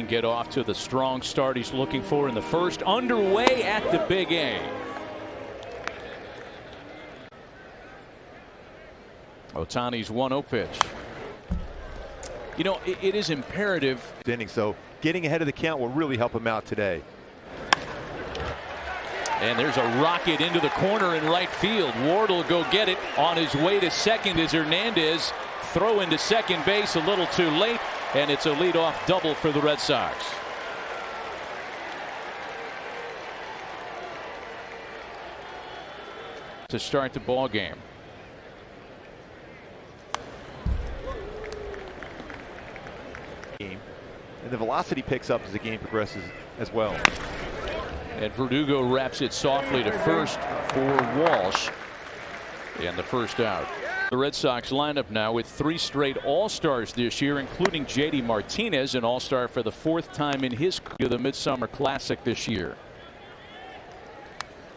can get off to the strong start he's looking for in the first. Underway at the Big A. Ohtani's 1-0 pitch. You know, it is imperative. So getting ahead of the count will really help him out today. And there's a rocket into the corner in right field. Ward will go get it. On his way to second is Hernandez. Throw into second base a little too late, and it's a leadoff double for the Red Sox. To start the ball game. And the velocity picks up as the game progresses as well. And Verdugo wraps it softly to first for Walsh. And the first out. The Red Sox lineup now with 3 straight All-Stars this year, including J.D. Martinez, an All-Star for the 4th time in his career, the Midsummer Classic this year.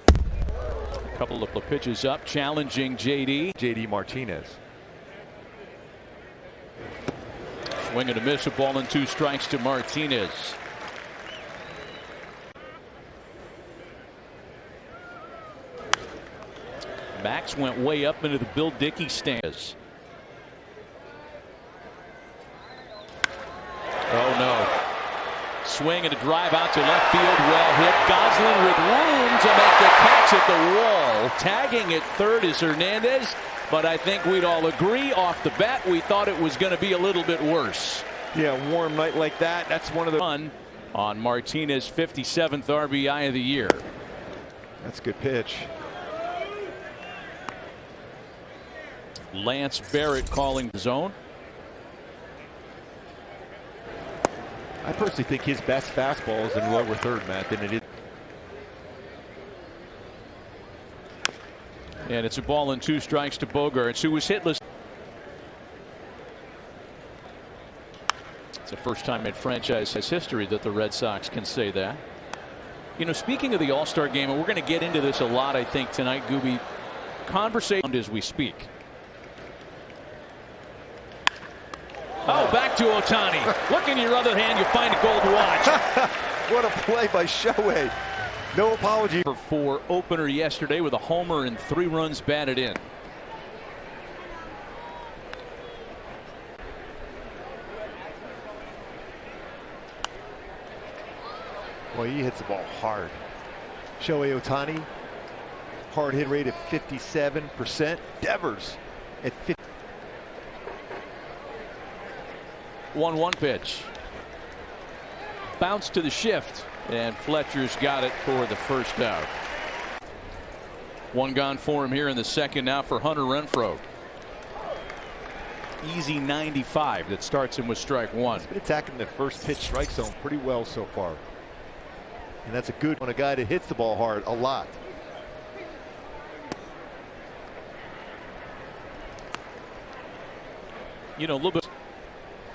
A couple of pitches up, challenging J.D. Martinez. Swing and a miss, a ball and 2 strikes to Martinez. Max went way up into the Bill Dickey stands. Oh no. Swing and a drive out to left field. Well hit. Gosselin with room to make the catch at the wall. Tagging at third is Hernandez. But I think we'd all agree off the bat we thought it was going to be a little bit worse. Yeah, warm night like that. That's one of the run on Martinez 57th RBI of the year. That's a good pitch. Lance Barrett calling the zone. I personally think his best fastball is in lower third, Matt, than it is. And it's a ball and 2 strikes to Bogaerts, who was hitless. It's the first time in franchise history that the Red Sox can say that. You know, speaking of the All-Star game, and we're going to get into this a lot, I think, tonight, Gooby, conversation as we speak. Oh, back to Ohtani. Look in your other hand, you find a gold watch. What a play by Shohei. No apology. For opener yesterday with a homer and 3 runs batted in. Well, he hits the ball hard. Shohei Ohtani, hard hit rate of 57%. Devers at 50. 1-1 pitch. Bounce to the shift, and Fletcher's got it for the first out. 1 gone for him here in the second now for Hunter Renfroe. Easy 95 that starts him with strike 1. He's been attacking the first pitch strike zone pretty well so far. And that's a good one, a guy that hits the ball hard a lot. You know, a little bit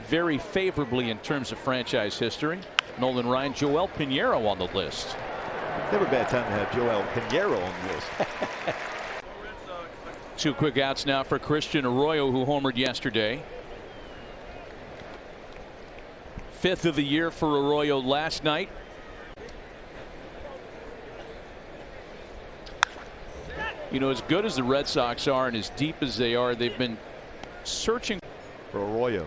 very favorably in terms of franchise history. Nolan Ryan, Joel Pinheiro on the list. Never a bad time to have Joel Pinheiro on the list. 2 quick outs now for Christian Arroyo, who homered yesterday. 5th of the year for Arroyo last night. You know, as good as the Red Sox are and as deep as they are, they've been searching for Arroyo.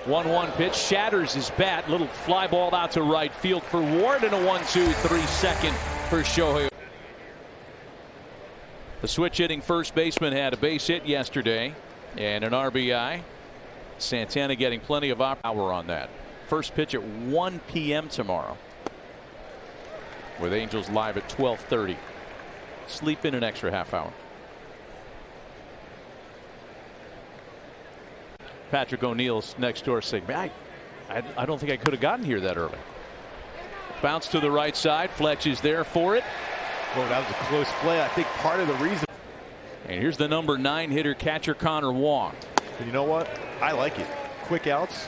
1-1 pitch, shatters his bat. Little fly ball out to right field for Ward, and a 1-2-3 second for Shohei. The switch hitting first baseman had a base hit yesterday and an RBI. Santana getting plenty of power on that. First pitch at 1 p.m. tomorrow, with Angels live at 12:30. Sleep in an extra half hour. Patrick O'Neill's next door saying, I don't think I could have gotten here that early. Bounce to the right side. Fletch is there for it. Well, that was a close play. I think part of the reason. And here's the number 9 hitter, catcher Connor Wong. And you know what? I like it. Quick outs.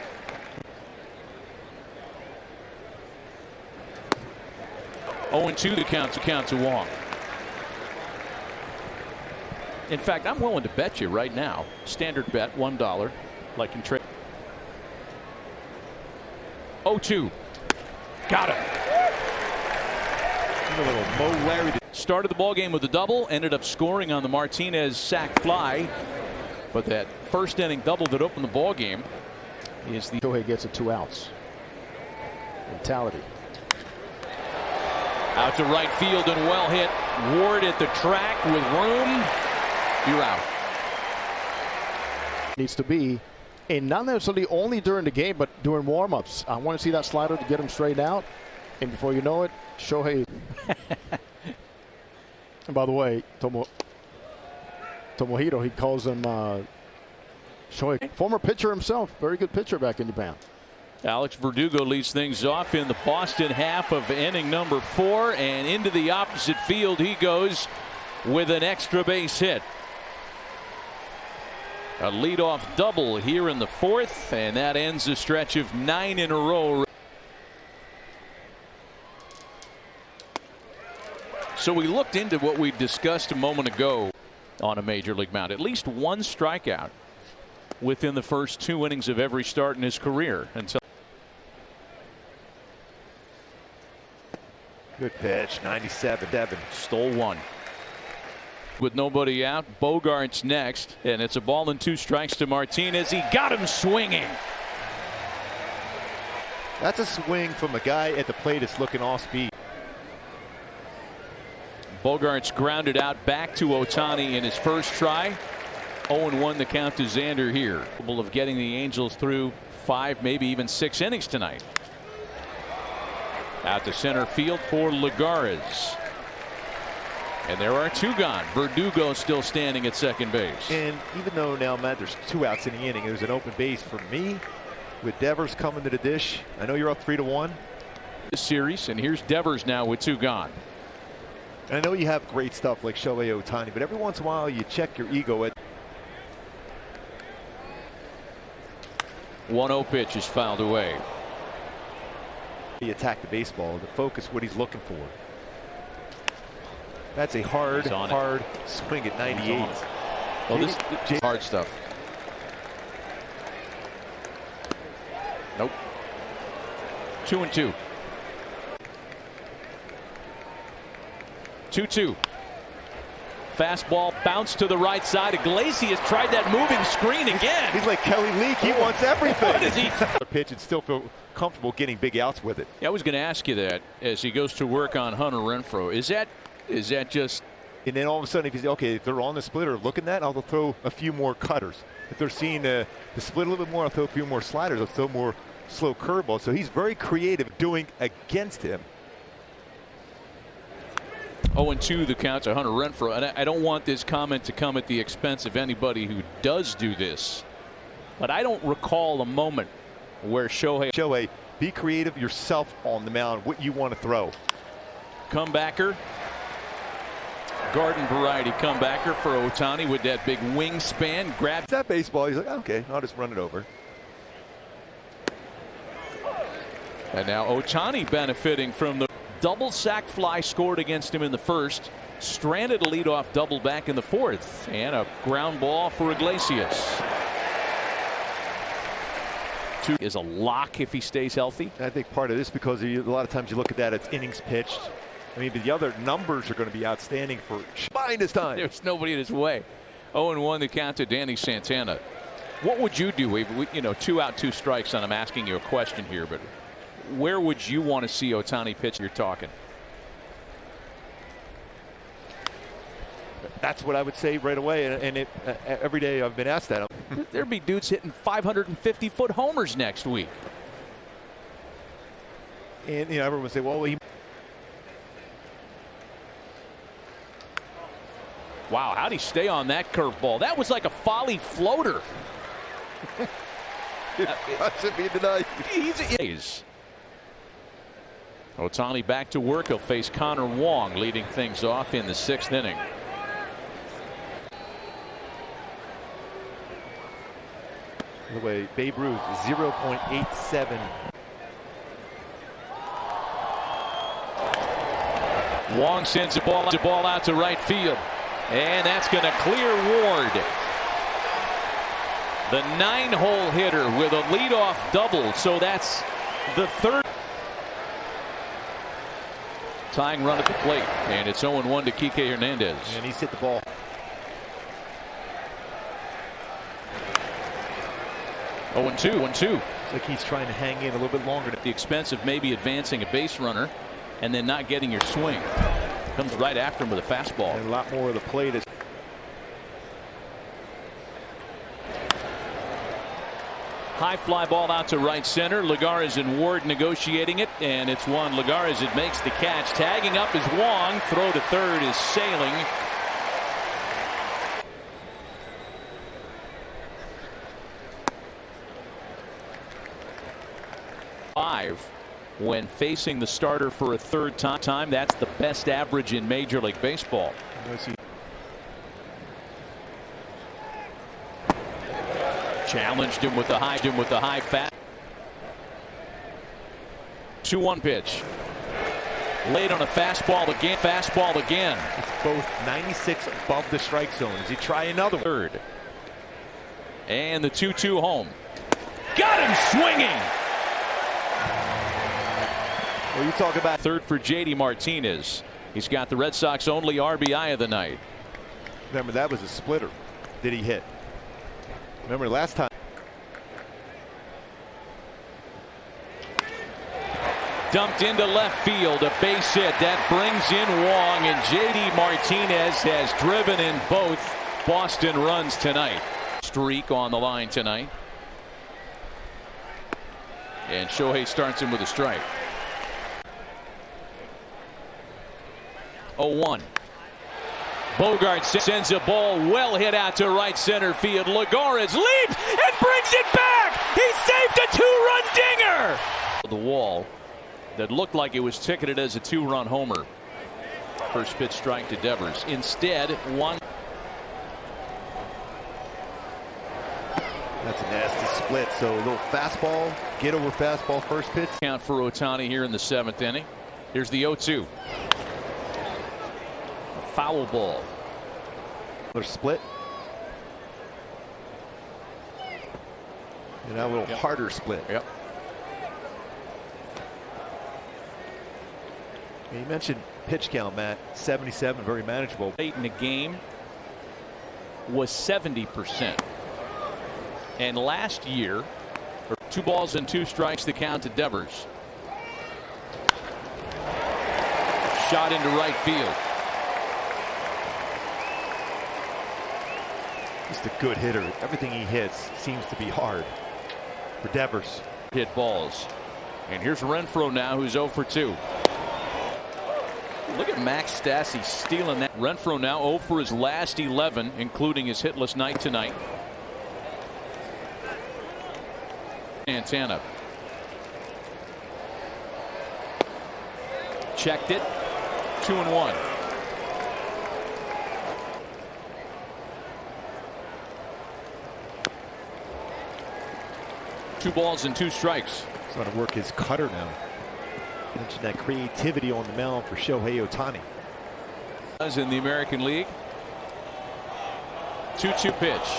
Oh, 2 the count to Wong. In fact, I'm willing to bet you right now. Standard bet $1. Like in trade. 0-2. Got him. A little Mo Larry. Started the ball game with a double, ended up scoring on the Martinez sac fly. But that first inning double that opened the ball game is the Shohei gets it 2 outs. Mentality. Out to right field and well hit. Ward at the track with room. You're out. Needs to be, and not necessarily only during the game, but during warm-ups. I want to see that slider to get him straightened out. And before you know it, Shohei. And by the way, Tomohiro, he calls him Shohei. Former pitcher himself. Very good pitcher back in Japan. Alex Verdugo leads things off in the Boston half of inning number 4, and into the opposite field he goes with an extra base hit. A leadoff double here in the 4th, and that ends a stretch of 9 in a row. So we looked into what we discussed a moment ago on a major league mound. At least one strikeout within the first 2 innings of every start in his career. Until Good pitch, 97. stole one. With nobody out, Bogart's next, and it's a ball and 2 strikes to Martinez. He got him swinging. That's a swing from a guy at the plate that's looking off speed. Bogart's grounded out back to Ohtani in his first try. 0-1 the count to Xander here. Capable of getting the Angels through 5, maybe even 6 innings tonight. Out to center field for Lagares. And there are 2 gone. Verdugo still standing at second base. And even though now, Matt, there's 2 outs in the inning, there's an open base for me with Devers coming to the dish. I know you're up 3-1. This series, and here's Devers now with 2 gone. And I know you have great stuff like Shohei Ohtani, but every once in a while you check your ego at 1-0 pitch is fouled away. He attacked the baseball to focus what he's looking for. That's a hard swing at 98. Well, this hard stuff. Nope. 2-2. 2-2. Fastball bounced to the right side. Iglesias tried that moving screen again. He's like Kelly Leak. He wants everything. What is he? Pitch and still feel comfortable getting big outs with it. Yeah, I was going to ask you that as he goes to work on Hunter Renfroe. Is that just? And then all of a sudden, if he's okay, if they're on the splitter looking at, I'll throw a few more cutters. If they're seeing the split a little bit more, I'll throw a few more sliders. I'll throw more slow curveballs. So he's very creative doing against him. 0-2 the count to Hunter Renfroe, and I don't want this comment to come at the expense of anybody who does do this, but I don't recall a moment where Shohei, be creative yourself on the mound, what you want to throw. Comebacker, garden variety comebacker for Ohtani with that big wingspan. Grabs that baseball. He's like, okay, I'll just run it over. And now Ohtani benefiting from the double sac fly scored against him in the first. Stranded a leadoff double back in the 4th, and a ground ball for Iglesias. 2 is a lock if he stays healthy. I think part of this because a lot of times you look at that, it's innings pitched. I mean, but the other numbers are going to be outstanding for Shine this time. There's nobody in his way. 0-1 the count to Danny Santana. What would you do? You know, 2 out, 2 strikes, and I'm asking you a question here, but where would you want to see Ohtani pitch? You're talking. That's what I would say right away, and every day I've been asked that. There'd be dudes hitting 550-foot homers next week. And you know, everyone would say, well, Wow, how'd he stay on that curveball? That was like a folly floater. That should be denied. Easy. Ohtani back to work. He'll face Connor Wong, leading things off in the 6th inning. By the way, Babe Ruth 0.87. Wong sends a ball out to right field, and that's going to clear Ward. The 9-hole hitter with a leadoff double, so that's The third. Tying run at the plate, and it's 0-1 to Kike Hernandez. And he's hit the ball. Oh, 1-2. Like he's trying to hang in a little bit longer. At the expense of maybe advancing a base runner and then not getting your swing. Comes right after him with a fastball. And a lot more of the plate is. High fly ball out to right center. Lagares and Ward negotiating it, and it's one. Lagares, it makes the catch. Tagging up is Wong. Throw to third is sailing. When facing the starter for a third time, that's the best average in Major League Baseball. Challenged him with the high fat. 2-1 pitch. Late on a fastball again. It's both 96 above the strike zone. Does he try another one? Third. And the 2-2 home. Got him swinging. Well, you talk about third for JD Martinez. He's got the Red Sox only RBI of the night. Remember, that was a splitter. Did he hit? Remember last time. Dumped into left field, a base hit that brings in Wong, and JD Martinez has driven in both Boston runs tonight. Streak on the line tonight, and Shohei starts him with a strike. 0-1. Bogart sends a ball well hit out to right center field. Lagares leaps and brings it back. He saved a two-run dinger. The wall that looked like it was ticketed as a two-run homer. First pitch strike to Devers. Instead, one. That's a nasty split. So a little fastball, get over fastball first pitch. Count for Ohtani here in the 7th inning. Here's the 0-2. Foul ball. Another split. And now a little harder split. Yep. You mentioned pitch count, Matt. 77, very manageable. Late in the game was 70%. And last year, 2 balls and 2 strikes the count to Devers. Shot into right field. Just a good hitter. Everything he hits seems to be hard for Devers. Hit balls. And here's Renfroe now, who's 0 for 2. Look at Max Stassi stealing that. Renfroe now 0 for his last 11, including his hitless night tonight. Santana. Checked it. 2-1. Two balls and 2 strikes. He's going to work his cutter now. Mentioned that creativity on the mound for Shohei Ohtani. As in the American League. 2-2 pitch.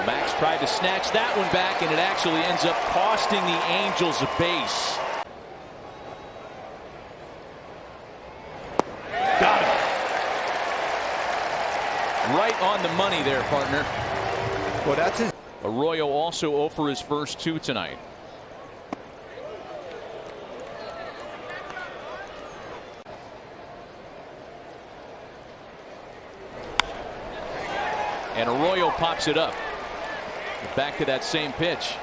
Max tried to snatch that one back, and it actually ends up costing the Angels a base. Got him. Right on the money there, partner. Well, that's his. Arroyo also 0 for his first 2 tonight. And Arroyo pops it up. Back to that same pitch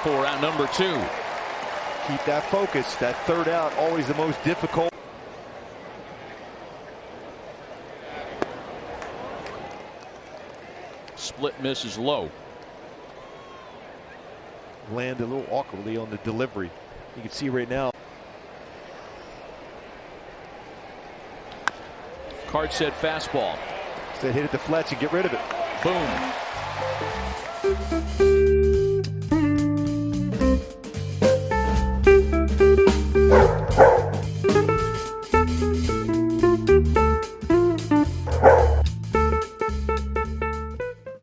for out number 2. Keep that focus. That third out, always the most difficult. Split misses low. Land a little awkwardly on the delivery. You can see right now. Card said fastball. Said hit it to Fletch and get rid of it. Boom.